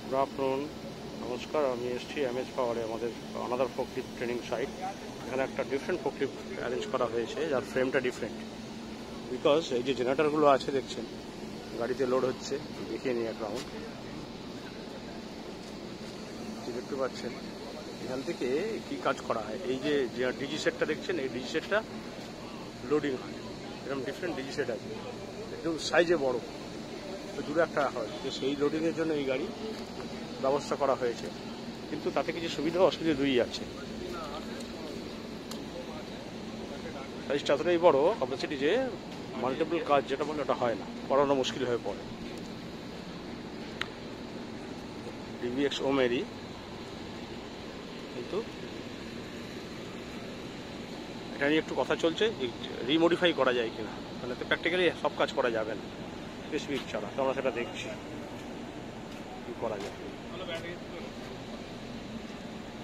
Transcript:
Good afternoon, নমস্কার। আমি এসেছি এমএস পাওয়ারে, আমাদের আনাদার ফোকলিফট ট্রেনিং সাইট। এখানে একটা ডিফারেন্ট ফোকলিফট অ্যারেঞ্জ করা হয়েছে, যার ফ্রেমটা ডিফারেন্ট। বিকজ এই যে জেনারেটরগুলো আছে দেখছেন, গাড়িতে লোড হচ্ছে, দেখিয়ে নিই এক রাউন্ড। দেখতে পাচ্ছেন এখান থেকে কি কাজ করা হয়। এই যে ডিজি সেটটা দেখছেন, এই ডিজি সেটটা লোডিং হয়। এরকম ডিফারেন্ট ডিজি সেট আছে, একটু সাইজে বড়, দূরে একটা হয়, যে সেই লোডিংয়ের জন্য এই গাড়ি ব্যবস্থা করা হয়েছে। কিন্তু তাতে কিছু সুবিধা অসুবিধা দুই আছে। সাইজটা এতটাই বড় ক্যাপাসিটি যে মাল্টিপল কাজ যেটা বলে ওটা হয় না, করানো মুশকিল হয়ে পড়ে। ডিভিএক্স ওমেরই, কিন্তু এটা নিয়ে একটু কথা চলছে, রিমডিফাই করা যায় কিনা। মানে তো প্র্যাকটিক্যালি সব কাজ করা যাবে না স্পেসিফিক ছাড়া, তো আমরা সেটা দেখছি কী করা যায়।